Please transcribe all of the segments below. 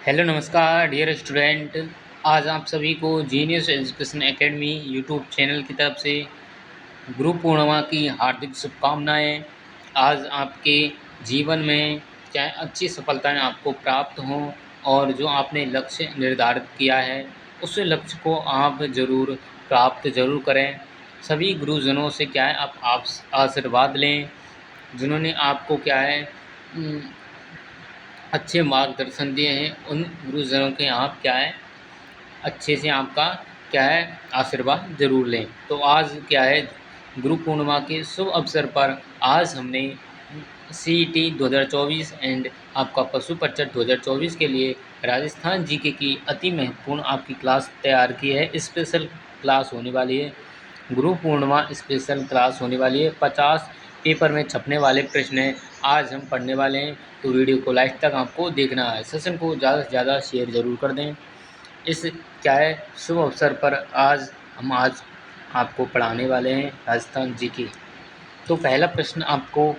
Hello नमस्कार dear student. आज आप सभी को genius education academy YouTube channel की तरफ से गुरु पूर्णिमा की हार्दिक शुभकामनाएं। आज आपके जीवन में चाहे अच्छी सफलताएं आपको प्राप्त हों और जो आपने लक्ष्य निर्धारित किया है उस लक्ष्य को आप ज़रूर प्राप्त ज़रूर करें। सभी गुरुजनों से क्या है आप आशीर्वाद लें जिन्होंने आपको क्या है अच्छे मार्गदर्शन दिए हैं। उन गुरुजनों के आप क्या है अच्छे से आपका क्या है आशीर्वाद ज़रूर लें। तो आज क्या है गुरु पूर्णिमा के शुभ अवसर पर आज हमने CET 2024 एंड आपका पशु परिचय 2024 के लिए राजस्थान जीके की अति महत्वपूर्ण आपकी क्लास तैयार की है। स्पेशल क्लास होने वाली है, गुरु पूर्णिमा स्पेशल क्लास होने वाली है। 50 पेपर में छपने वाले प्रश्न हैं आज हम पढ़ने वाले हैं। तो वीडियो को लास्ट तक आपको देखना है। सेशन को ज़्यादा से ज़्यादा शेयर ज़रूर कर दें। इस क्या है शुभ अवसर पर आज आपको पढ़ाने वाले हैं राजस्थान जीके। तो पहला प्रश्न आपको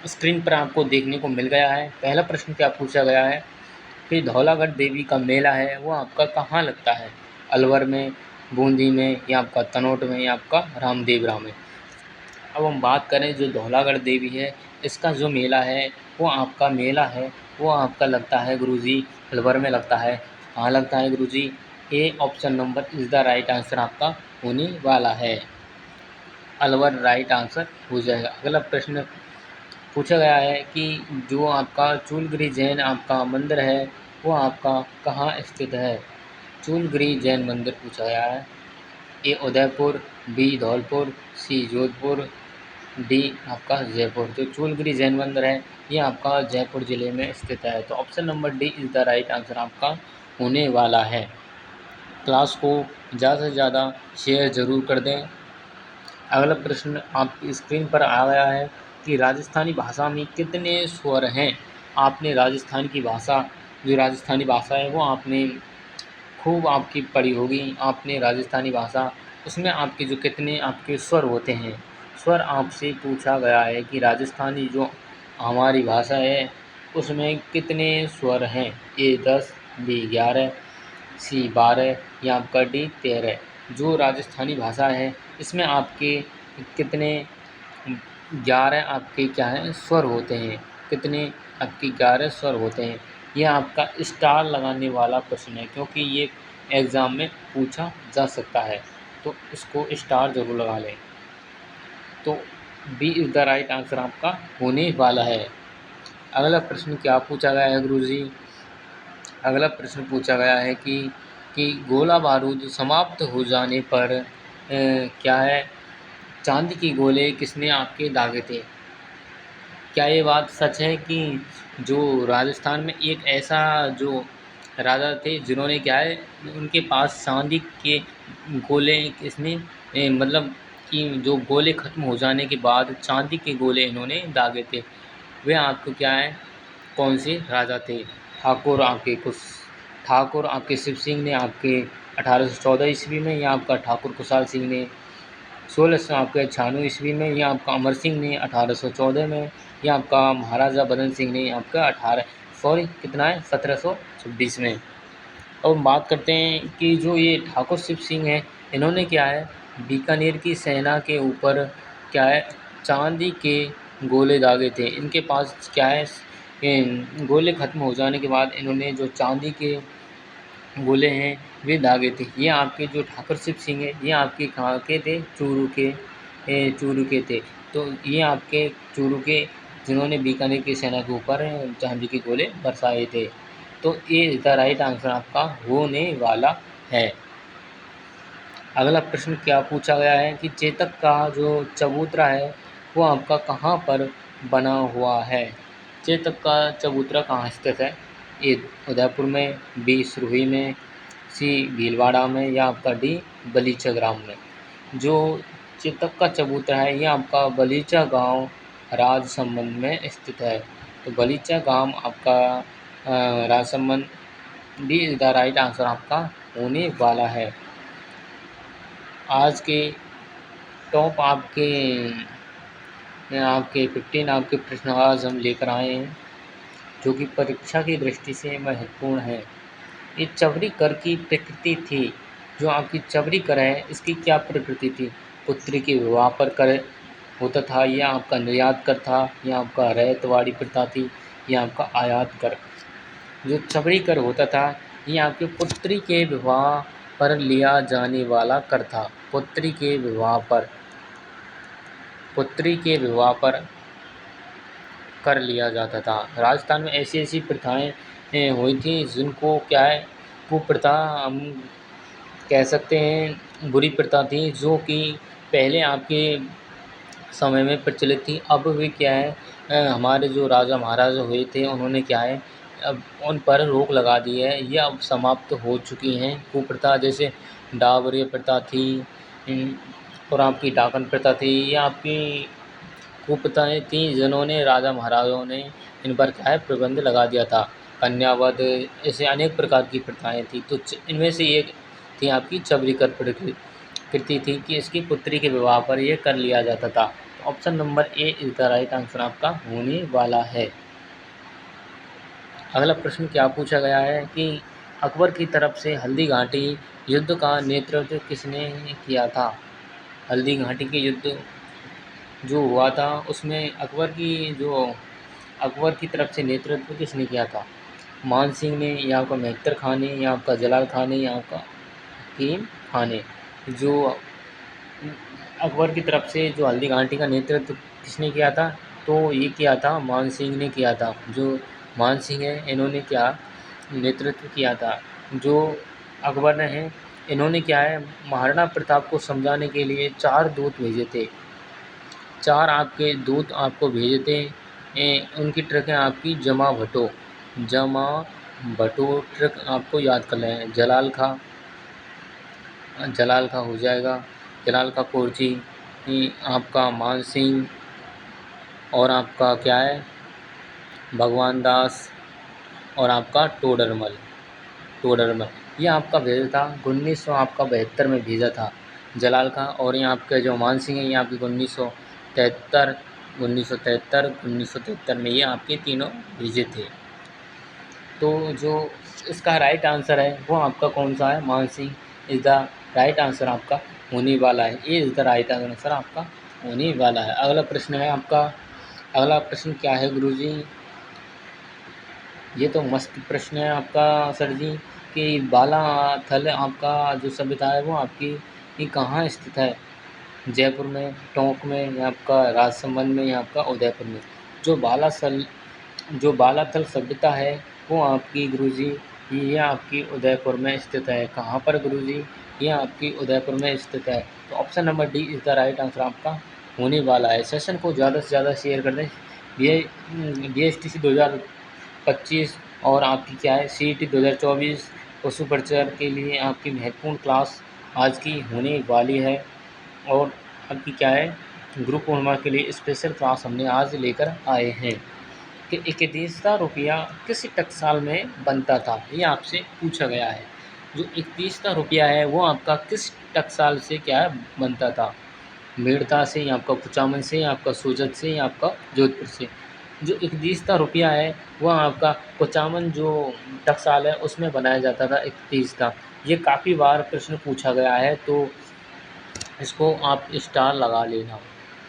स्क्रीन पर आपको देखने को मिल गया है। पहला प्रश्न क्या पूछा गया है कि धौलागढ़ देवी का मेला है वो आपका कहाँ लगता है? अलवर में, बूंदी में, या आपका तनोट में, या आपका रामदेवरा में। अब हम बात करें जो धौलागढ़ देवी है इसका जो मेला है वो आपका लगता है गुरुजी अलवर में लगता है। कहाँ लगता है गुरुजी? A option number is the right answer आपका होने वाला है। अलवर राइट आंसर हो जाएगा। अगला प्रश्न पूछा गया है कि जो आपका चूलगिरी जैन आपका मंदिर है वो आपका कहाँ स्थित है? चूलगिरी जैन मंदिर पूछा गया है। ए उदयपुर, बी धौलपुर, सी जोधपुर, डी आपका जयपुर। जो चूलगिरी जैन मंदिर है ये आपका जयपुर ज़िले में स्थित है। तो option number D is the right answer आपका होने वाला है। क्लास को ज़्यादा से ज़्यादा शेयर ज़रूर कर दें। अगला प्रश्न आपकी स्क्रीन पर आ गया है कि राजस्थानी भाषा में कितने स्वर हैं? आपने राजस्थान की भाषा जो राजस्थानी भाषा है वो आपने खूब आपकी पढ़ी होगी। आपने राजस्थानी भाषा उसमें आपके जो कितने आपके स्वर होते हैं, स्वर आपसे पूछा गया है कि राजस्थानी जो हमारी भाषा है उसमें कितने स्वर हैं? ए 10, बी 11, सी 12, या आपका डी 13। जो राजस्थानी भाषा है इसमें आपके कितने 11 आपके क्या हैं स्वर होते हैं? कितने आपके 11 स्वर होते हैं? यह आपका स्टार लगाने वाला प्रश्न है क्योंकि ये एग्ज़ाम में पूछा जा सकता है, तो इसको स्टार ज़रूर लगा लें। तो B is the right answer आपका होने वाला है। अगला प्रश्न क्या पूछा गया है गुरुजी? अगला प्रश्न पूछा गया है कि गोला बारूद समाप्त हो जाने पर क्या है चांदी के गोले किसने आपके दागे थे? क्या ये बात सच है कि जो राजस्थान में एक ऐसा जो राजा थे जिन्होंने क्या है उनके पास चांदी के गोले किसने मतलब कि जो गोले ख़त्म हो जाने के बाद चांदी के गोले इन्होंने दागे थे? वे आपको क्या है कौन से राजा थे? ठाकुर आपके शिव सिंह ने आपके 1814 ईस्वी में, या आपका ठाकुर कुशाल सिंह ने 1600 आपके 96 ईस्वी में, या आपका अमर सिंह ने 1814 में, या आपका महाराजा बदन सिंह ने आपका 1726 में। अब हम बात करते हैं कि जो ये ठाकुर शिव सिंह हैं इन्होंने क्या है बीकानेर की सेना के ऊपर क्या है चांदी के गोले दागे थे। इनके पास क्या है गोले ख़त्म हो जाने के बाद इन्होंने जो चांदी के गोले हैं वे दागे थे। ये आपके जो ठाकुर शिव सिंह है ये आपके कहाँ के थे? चूरू के थे। तो ये आपके चूरू के जिन्होंने बीकानेर की सेना के ऊपर चांदी के गोले बरसाए थे। तो ये इज़ द राइट आंसर आपका होने वाला है। अगला प्रश्न क्या पूछा गया है कि चेतक का जो चबूतरा है वो आपका कहाँ पर बना हुआ है? चेतक का चबूतरा कहाँ स्थित है? ए उदयपुर में, बी सिरोही में, सी भीलवाड़ा में, या आपका डी बलीचा ग्राम में। जो चेतक का चबूतरा है ये आपका बलीचा गांव राजसमंद में स्थित है। तो बलीचा गांव आपका Rajsamand D is the right answer आपका होने वाला है। आज के टॉप आपके 15 आपके प्रश्न आज हम लेकर आए हैं। जो कि परीक्षा की दृष्टि से महत्वपूर्ण है। ये चवरी कर की प्रकृति थी। जो आपकी चवरी कर है, इसकी क्या प्रकृति थी? पुत्री के विवाह पर कर होता था, या आपका निर्यात कर था, या आपका रैयतवाड़ी प्रथा थी, या आपका आयात कर। जो चवरी कर होता था, ये आपके पुत्री के विवाह पर लिया जाने वाला कर था। पुत्री के विवाह पर, पुत्री के विवाह पर कर लिया जाता था। राजस्थान में ऐसी ऐसी प्रथाएं हुई थी जिनको क्या है, कुप्रथा हम कह सकते हैं, बुरी प्रथा थी, जो कि पहले आपके समय में प्रचलित थी। अब भी क्या है, हमारे जो राजा महाराजा हुए थे, उन्होंने क्या है, अब उन पर रोक लगा दी है। ये अब समाप्त हो चुकी हैं कुप्रथा। जैसे डावरी प्रथा थी, उम, और आपकी डाकन प्रथा थी, ये आपकी कुप्रथाएँ थीं जिन्होंने राजा महाराजाओं ने इन पर क्या है, प्रतिबंध लगा दिया था। कन्यावध, ऐसे अनेक प्रकार की प्रथाएँ थीं। तो इनमें से एक थी आपकी चबरी कर कृति थी कि इसकी पुत्री के विवाह पर ये कर लिया जाता था। तो option number A is the right answer आपका होने वाला है। अगला प्रश्न क्या पूछा गया है कि अकबर की तरफ से हल्दी घाटी युद्ध का नेतृत्व किसने किया था? हल्दी घाटी के युद्ध जो हुआ था, उसमें अकबर की तरफ से नेतृत्व किसने किया था? मान सिंह ने, या आपका मेहतर खां ने, या आपका जलाल खां ने, या आपका हकीम खां ने। जो अकबर की तरफ से जो हल्दी घाटी का नेतृत्व किसने किया था? तो ये किया था मान सिंह ने किया था। जो मान सिंह है, इन्होंने क्या नेतृत्व किया था। जो अकबर ने हैं, इन्होंने क्या है, महाराणा प्रताप को समझाने के लिए 4 दूत भेजे थे। 4 आपके दूत आपको भेजे थे। उनकी ट्रक है आपकी जमा भटो। जमा भटो ट्रक आपको याद कर लें। जलाल खां हो जाएगा, जलाल खां कोरची, आपका मान सिंह, और आपका क्या है, भगवान दास, और आपका टोडरमल। टोडरमल ये आपका भेजा था 1972 में भेजा था जलाल खां। और ये आपके जो मान सिंह हैं, ये आपके 1973 में ये आपके तीनों भेजे थे। तो जो इसका राइट आंसर है वो आपका कौन सा है? मान Singh is the right answer आपका होने वाला है। ये इज़ द राइट आंसर आपका होने वाला है। अगला प्रश्न है आपका, अगला प्रश्न क्या है गुरुजी? ये तो मस्त प्रश्न है आपका सर जी, कि बालाथल आपका जो सभ्यता है वो आपकी ये कहाँ स्थित है? जयपुर में, टोंक में, या आपका राजसमंद में, या आपका उदयपुर में? जो बालाथल सभ्यता है वो आपकी गुरुजी ये आपकी उदयपुर में स्थित है। कहाँ पर गुरुजी? ये आपकी उदयपुर में स्थित है। तो option number D is the right answer आपका होने वाला है। सेशन को ज़्यादा से ज़्यादा शेयर कर दें। BSTC 2025 और आपकी क्या है CET 2024 पशु परिचय के लिए आपकी महत्वपूर्ण क्लास आज की होने वाली है। और आपकी क्या है, ग्रुप पूर्णिमा के लिए स्पेशल क्लास हमने आज लेकर आए हैं कि 31वां रुपया किस टकसाल में बनता था? ये आपसे पूछा गया है। जो 31वां रुपया है वो आपका किस टकसाल से क्या है बनता था? मेड़ता से, या आपका कुचामन से, या आपका सोजत से, या आपका जोधपुर से? जो 31वां रुपया है वह आपका कुचामन जो टकसाल है उसमें बनाया जाता था 31 का। ये काफ़ी बार प्रश्न पूछा गया है, तो इसको आप स्टार लगा लेना,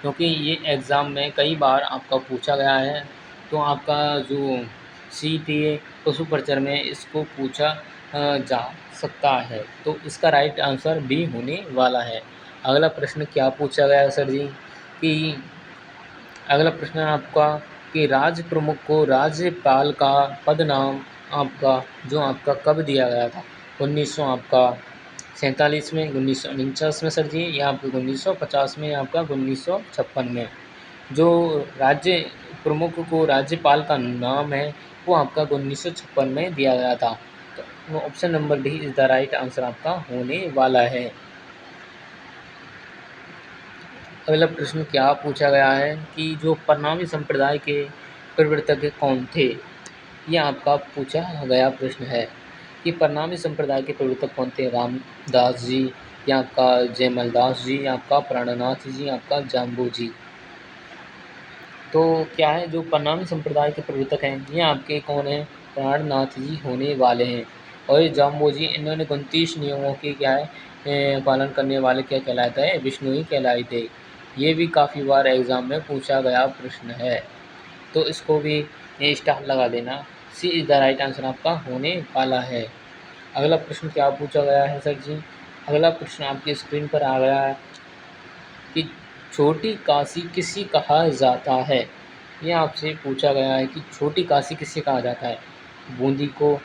क्योंकि ये एग्ज़ाम में कई बार आपका पूछा गया है। तो आपका जो CTA पशु परिचर में इसको पूछा जा सकता है। तो इसका राइट आंसर बी होने वाला है। अगला प्रश्न क्या पूछा गया है सर जी? कि अगला प्रश्न है आपका कि राज्य प्रमुख को राज्यपाल का पद नाम आपका जो आपका कब दिया गया था? 1900 आपका 47 में, 1949 में सर जी, या आपको 1950 में, या आपका 1956 में? जो राज्य प्रमुख को राज्यपाल का नाम है वो आपका 1956 में दिया गया था। तो option number D is the right answer आपका होने वाला है। अगला प्रश्न क्या पूछा गया है कि जो परनामी संप्रदाय के प्रवर्तक कौन थे? ये आपका पूछा गया प्रश्न है कि परनामी संप्रदाय के प्रवर्तक कौन थे? रामदास जी, या आपका जयमल दास जी, या आपका प्राणनाथ जी, या आपका जाम्बू जी? तो क्या है, जो प्रणामी संप्रदाय के प्रवर्तक हैं ये आपके कौन हैं, प्राणनाथ जी होने वाले हैं। और ये जाम्बोजी, इन्होंने 29 नियमों की क्या है पालन करने वाले क्या कहलाता है, विष्णु ही कहलाते। ये भी काफ़ी बार एग्ज़ाम में पूछा गया प्रश्न है, तो इसको भी स्टार लगा देना। सी इज़ द राइट आंसर आपका होने वाला है। अगला प्रश्न क्या पूछा गया है सर जी? अगला प्रश्न आपकी स्क्रीन पर आ गया है कि छोटी काशी किसे कहा जाता है। ये आपसे पूछा गया है कि छोटी काशी किसे कहा जाता है। बूंदी को,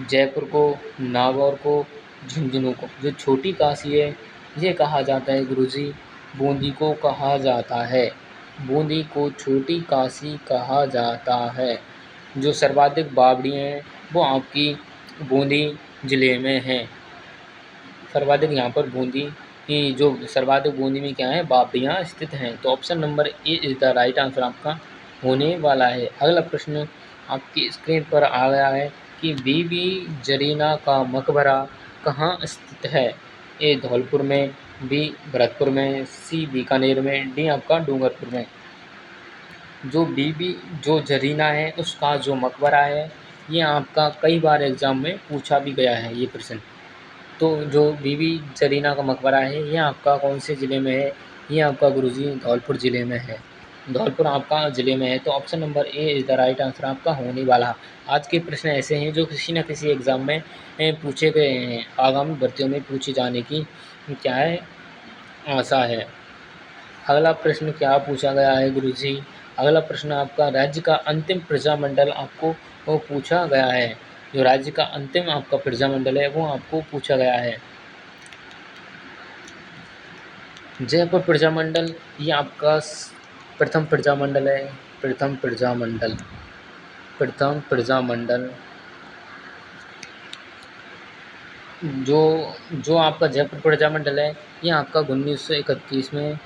जयपुर को, नागौर को, झुंझुनू को। जो छोटी काशी है ये कहा जाता है गुरुजी, बूंदी को कहा जाता है। बूंदी को छोटी काशी कहा जाता है। जो सर्वाधिक बावड़ियाँ हैं वो आपकी बूंदी ज़िले में हैं। सर्वाधिक यहाँ पर बूंदी की जो सर्वाधिक बूंदी में क्या है, बावड़ियाँ स्थित हैं। तो option number A is the right answer आपका होने वाला है। अगला प्रश्न आपकी स्क्रीन पर आ गया है कि बीबी जरीना का मकबरा कहाँ स्थित है। ए धौलपुर में, बी भरतपुर में, सी बीकानेर में, डी आपका डूंगरपुर में। जो बीबी जो जरीना है उसका जो मकबरा है ये आपका कई बार एग्ज़ाम में पूछा भी गया है ये प्रश्न। तो जो बीबी जरीना का मकबरा है ये आपका कौन से ज़िले में है, ये आपका गुरुजी धौलपुर ज़िले में है। धौलपुर आपका ज़िले में है। तो option number A is the right answer आपका होने वाला। आज के प्रश्न ऐसे हैं जो किसी न किसी एग्ज़ाम में पूछे गए हैं, आगामी भर्तियों में पूछे जाने की क्या है आशा है। अगला प्रश्न क्या पूछा गया है गुरुजी? अगला प्रश्न आपका राज्य का अंतिम प्रजामंडल आपको वो पूछा गया है। जो राज्य का अंतिम आपका प्रजामंडल है वो आपको पूछा गया है। जयपुर प्रजामंडल ये आपका प्रथम प्रजामंडल है। प्रथम प्रजामंडल, प्रथम प्रजामंडल जो जो आपका जयपुर प्रजामंडल है ये आपका 1931 में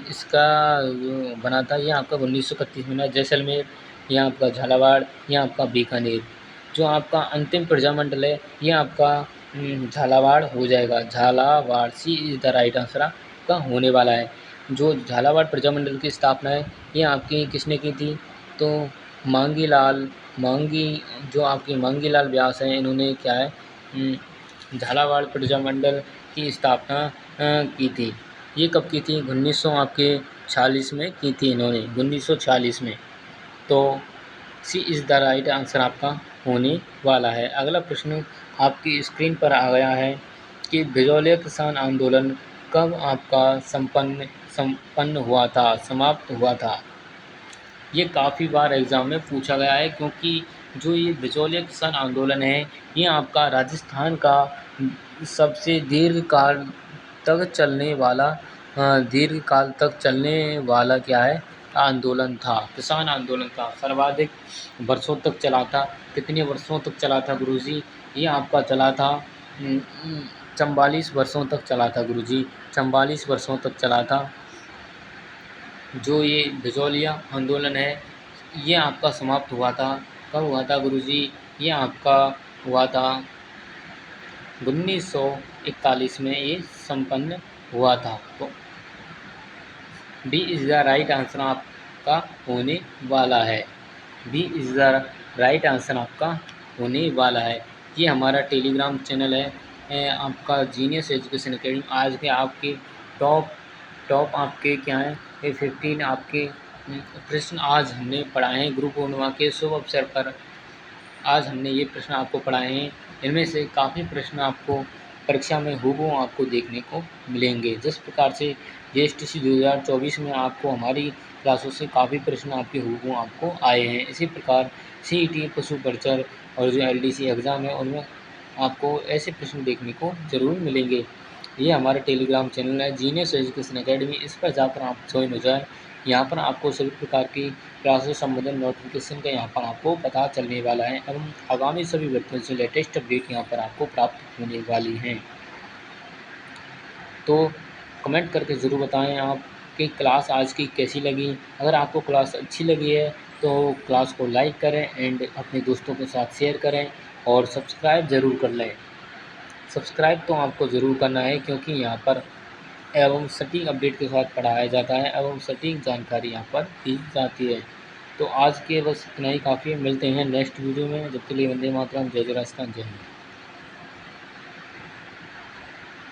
इसका जो बना था। ये आपका 1931 में ना, जैसलमेर, ये आपका झालावाड़, ये आपका बीकानेर। जो आपका अंतिम प्रजामंडल है ये आपका झालावाड़ हो जाएगा। झालावाड़, सी इज़ द राइट आंसर आपका होने वाला है। जो झालावाड़ प्रजामंडल की स्थापना है ये आपकी किसने की थी? तो मांगी जो आपके मांगीलाल व्यास हैं इन्होंने क्या है झालावाड़ प्रजामंडल की स्थापना की थी। ये कब की थी? 1946 में की थी इन्होंने, 1946 में। तो सी इज़ द राइट आंसर आपका होने वाला है। अगला प्रश्न आपकी स्क्रीन पर आ गया है कि बिजौलिया किसान आंदोलन कब आपका संपन्न हुआ था, समाप्त हुआ था। ये काफ़ी बार एग्ज़ाम में पूछा गया है क्योंकि जो ये बिचौलिया किसान आंदोलन है ये आपका राजस्थान का सबसे दीर्घ काल तक चलने वाला क्या है आंदोलन था, किसान आंदोलन था। सर्वाधिक वर्षों तक चला था। कितने वर्षों तक चला था गुरुजी? ये आपका चला था 44 वर्षों तक चला था गुरुजी, 44 वर्षों तक चला था। जो ये बिचौलिया आंदोलन है ये आपका समाप्त हुआ था। कब हुआ था गुरुजी? ये आपका हुआ था 1941 में ये संपन्न हुआ था। तो B is the right answer आपका होने वाला है। B is the right answer आपका होने वाला है। ये हमारा टेलीग्राम चैनल है आपका जीनियस एजुकेशन अकेडमी। आज के आपके टॉप आपके क्या हैं, ये 15 आपके प्रश्न आज हमने पढ़ाए हैं गुरु पूर्णिमा के शुभ अवसर पर। आज हमने ये प्रश्न आपको पढ़ाए हैं। इनमें से काफ़ी प्रश्न आपको परीक्षा में हूबहू आपको देखने को मिलेंगे। जिस प्रकार से JSTC 2024 में आपको हमारी क्लासों से काफ़ी प्रश्न आपके हूबहू आपको आए हैं, इसी प्रकार CET पशु परिचर और जो LDC एग्ज़ाम है उनमें आपको ऐसे प्रश्न देखने को ज़रूर मिलेंगे। ये हमारा टेलीग्राम चैनल है जीनियस एजुकेशन अकेडमी, इस पर जाकर आप ज्वाइन हो जाएँ। यहाँ पर आपको सभी प्रकार की क्लासों से संबंधित नोटिफिकेशन का यहाँ पर आपको पता चलने वाला है एवं आगामी सभी भर्तियों से लेटेस्ट अपडेट यहाँ पर आपको प्राप्त होने वाली हैं। तो कमेंट करके ज़रूर बताएं आपकी क्लास आज की कैसी लगी। अगर आपको क्लास अच्छी लगी है तो क्लास को लाइक करें एंड अपने दोस्तों के साथ शेयर करें और सब्सक्राइब ज़रूर कर लें। सब्सक्राइब तो आपको ज़रूर करना है क्योंकि यहाँ पर एवं सटीक अपडेट के साथ पढ़ाया जाता है एवं सटीक जानकारी यहाँ पर दी जाती है। तो आज के बस इतना ही काफ़ी है, मिलते हैं नेक्स्ट वीडियो में, जब तक के लिए वंदे मातरम, जय जय राजस्थान, जय हिंद।